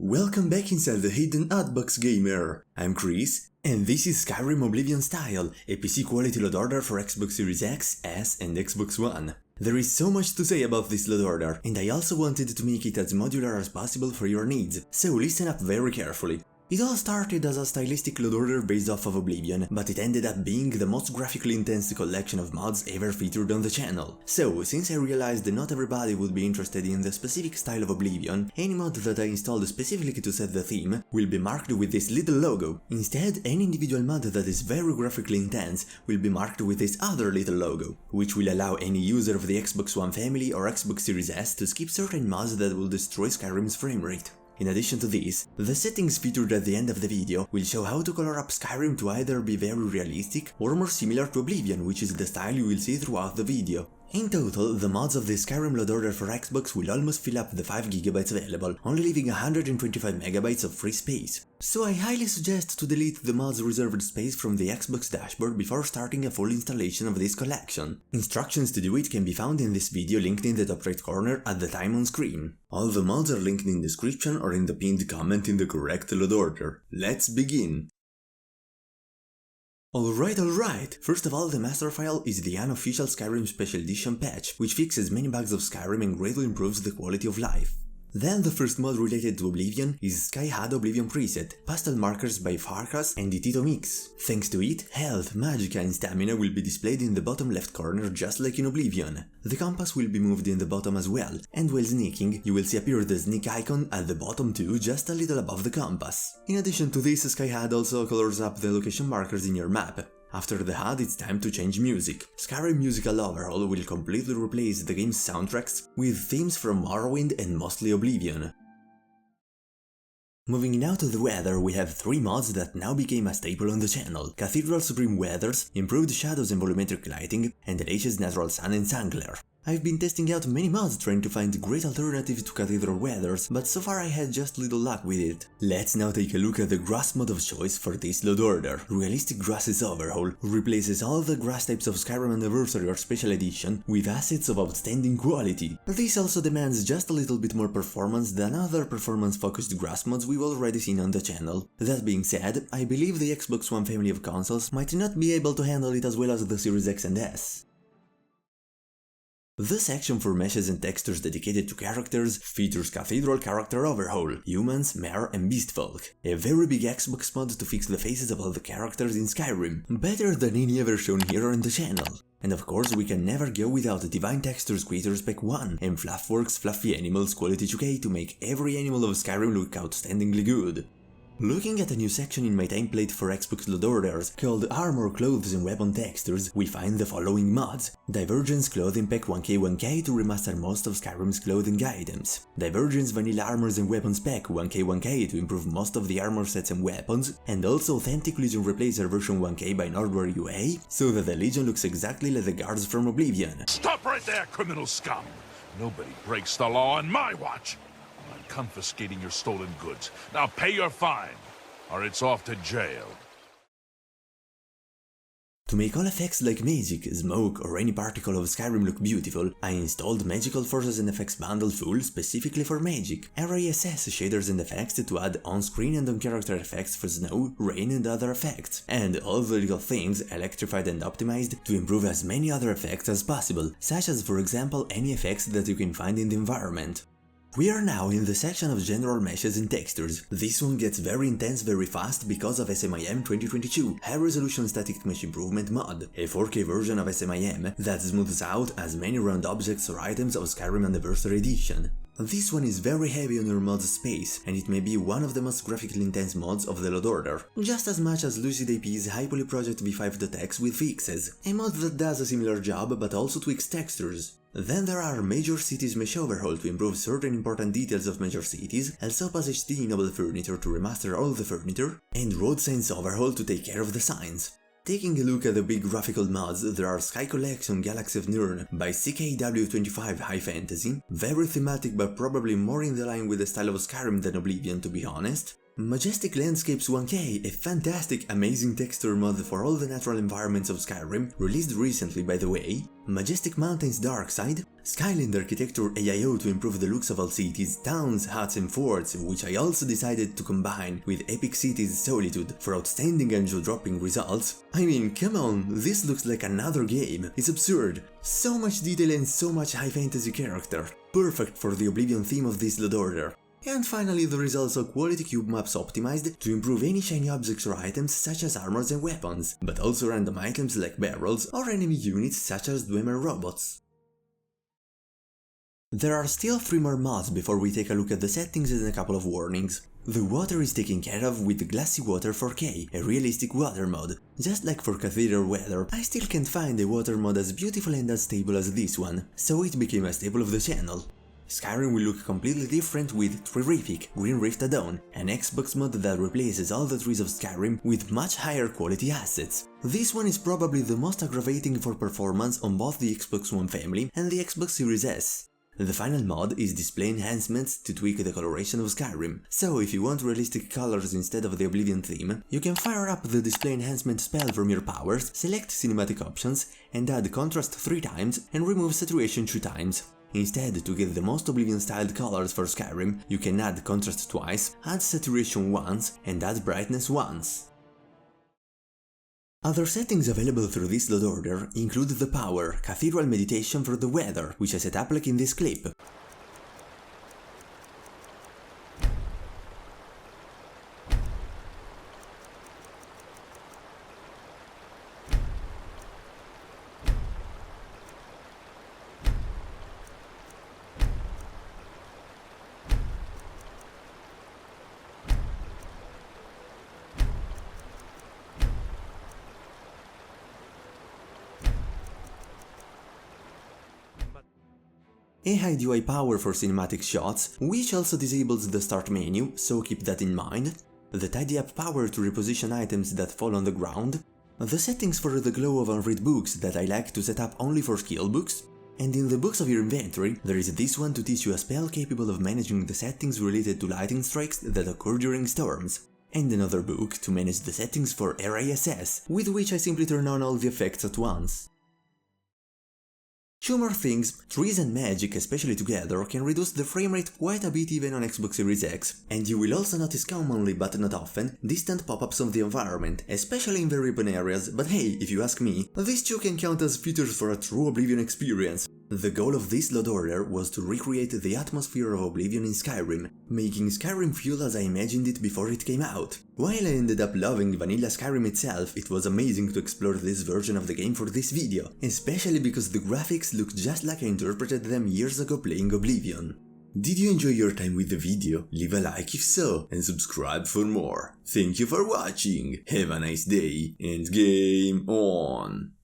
Welcome back inside the Hidden Hotbox Gamer! I'm Chris, and this is Skyrim Oblivion Style, a PC quality load order for Xbox Series X, S and Xbox One. There is so much to say about this load order, and I also wanted to make it as modular as possible for your needs, so listen up very carefully. It all started as a stylistic load order based off of Oblivion, but it ended up being the most graphically intense collection of mods ever featured on the channel. So, since I realized that not everybody would be interested in the specific style of Oblivion, any mod that I installed specifically to set the theme will be marked with this little logo. Instead, any individual mod that is very graphically intense will be marked with this other little logo, which will allow any user of the Xbox One family or Xbox Series S to skip certain mods that will destroy Skyrim's framerate. In addition to this, the settings featured at the end of the video will show how to color up Skyrim to either be very realistic or more similar to Oblivion, which is the style you will see throughout the video. In total, the mods of the Skyrim Load Order for Xbox will almost fill up the 5GB available, only leaving 125MB of free space. So I highly suggest to delete the mod's reserved space from the Xbox dashboard before starting a full installation of this collection. Instructions to do it can be found in this video linked in the top right corner at the time on screen. All the mods are linked in the description or in the pinned comment in the correct load order. Let's begin! Alright, first of all, the master file is the unofficial Skyrim Special Edition patch, which fixes many bugs of Skyrim and greatly improves the quality of life. Then the first mod related to Oblivion is Skyrim Oblivion preset, pastel markers by Farkas and Tito Mix. Thanks to it, health, magicka and stamina will be displayed in the bottom left corner just like in Oblivion. The compass will be moved in the bottom as well, and while sneaking, you will see appear the sneak icon at the bottom too, just a little above the compass. In addition to this, Skyrim also colors up the location markers in your map. After the HUD, it's time to change music. Skyrim Musical Overhaul will completely replace the game's soundtracks with themes from Morrowind and mostly Oblivion. Moving now to the weather, we have 3 mods that now became a staple on the channel: Cathedral Supreme Weathers, Improved Shadows and Volumetric Lighting, and Delicious Natural Sun and Sun Glare. I've been testing out many mods trying to find great alternatives to Cathedral Weathers, but so far I had just little luck with it. Let's now take a look at the grass mod of choice for this load order. Realistic Grasses Overhaul replaces all the grass types of Skyrim Anniversary or Special Edition with assets of outstanding quality. This also demands just a little bit more performance than other performance-focused grass mods we've already seen on the channel. That being said, I believe the Xbox One family of consoles might not be able to handle it as well as the Series X and S. The section for meshes and textures dedicated to characters features Cathedral Character Overhaul, Humans, Mare and Beastfolk, a very big Xbox mod to fix the faces of all the characters in Skyrim, better than any ever shown here on the channel. And of course we can never go without Divine Textures Creator Spec 1 and Fluffworks Fluffy Animals Quality 2K to make every animal of Skyrim look outstandingly good. Looking at a new section in my template for Xbox load orders, called Armor, Clothes and Weapon Textures, we find the following mods: Divergence Clothing Pack 1K1K to remaster most of Skyrim's clothing items, Divergence Vanilla Armors and Weapons Pack 1K1K to improve most of the armor sets and weapons, and also Authentic Legion Replacer version 1K by Nordware UA, so that the Legion looks exactly like the guards from Oblivion. Stop right there, criminal scum! Nobody breaks the law on my watch! I'm confiscating your stolen goods. Now pay your fine, or it's off to jail. To make all effects like magic, smoke or any particle of Skyrim look beautiful, I installed Magical Forces and Effects Bundle Full specifically for magic, RASS shaders and effects to add on-screen and on-character effects for snow, rain and other effects, and all the little things electrified and optimized to improve as many other effects as possible, such as for example any effects that you can find in the environment. We are now in the section of general meshes and textures. This one gets very intense very fast because of SMIM 2022, High Resolution Static Mesh Improvement mod, a 4K version of SMIM that smooths out as many round objects or items of Skyrim Anniversary Edition. This one is very heavy on your mod's space, and it may be one of the most graphically intense mods of the load order, just as much as Lucid AP's High Poly Project v5.x with fixes, a mod that does a similar job but also tweaks textures. Then there are Major Cities Mesh Overhaul to improve certain important details of major cities, also Passage T Noble Furniture to remaster all the furniture, and Road Signs Overhaul to take care of the signs. Taking a look at the big graphical mods, there are Sky Collection Galaxy of Nirn by CKW25 High Fantasy, very thematic but probably more in the line with the style of Skyrim than Oblivion to be honest, Majestic Landscapes 1K, a fantastic, amazing texture mod for all the natural environments of Skyrim, released recently by the way, Majestic Mountains Darkside, Skyland Architecture AIO to improve the looks of all cities, towns, huts and forts, which I also decided to combine with Epic Cities Solitude for outstanding and jaw-dropping results. I mean, come on, this looks like another game, it's absurd. So much detail and so much high fantasy character, perfect for the Oblivion theme of this Load Order. And finally, there is also quality cube maps optimized to improve any shiny objects or items such as armors and weapons, but also random items like barrels or enemy units such as Dwemer robots. There are still 3 more mods before we take a look at the settings and a couple of warnings. The water is taken care of with Glassy Water 4K, a realistic water mod. Just like for Cathedral Weather, I still can't find a water mod as beautiful and as stable as this one, so it became a staple of the channel. Skyrim will look completely different with Terrific Green Rift Add-on, an Xbox mod that replaces all the trees of Skyrim with much higher quality assets. This one is probably the most aggravating for performance on both the Xbox One family and the Xbox Series S. The final mod is display enhancements to tweak the coloration of Skyrim, so if you want realistic colors instead of the Oblivion theme, you can fire up the display enhancement spell from your powers, select cinematic options, and add contrast 3 times and remove saturation 2 times. Instead, to get the most Oblivion-styled colors for Skyrim, you can add contrast twice, add saturation once, and add brightness once. Other settings available through this load order include the power, Cathedral Meditation for the weather, which I set up like in this clip. A high UI power for cinematic shots, which also disables the start menu, so keep that in mind, the tidy up power to reposition items that fall on the ground, the settings for the glow of unread books that I like to set up only for skill books, and in the books of your inventory there is this one to teach you a spell capable of managing the settings related to lightning strikes that occur during storms, and another book to manage the settings for RISS, with which I simply turn on all the effects at once. 2 more things, trees and magic, especially together, can reduce the framerate quite a bit even on Xbox Series X, and you will also notice commonly, but not often, distant pop-ups of the environment, especially in very open areas, but hey, if you ask me, these 2 can count as features for a true Oblivion experience. The goal of this load order was to recreate the atmosphere of Oblivion in Skyrim, making Skyrim feel as I imagined it before it came out. While I ended up loving vanilla Skyrim itself, it was amazing to explore this version of the game for this video, especially because the graphics look just like I interpreted them years ago playing Oblivion. Did you enjoy your time with the video? Leave a like if so, and subscribe for more. Thank you for watching, have a nice day, and game on!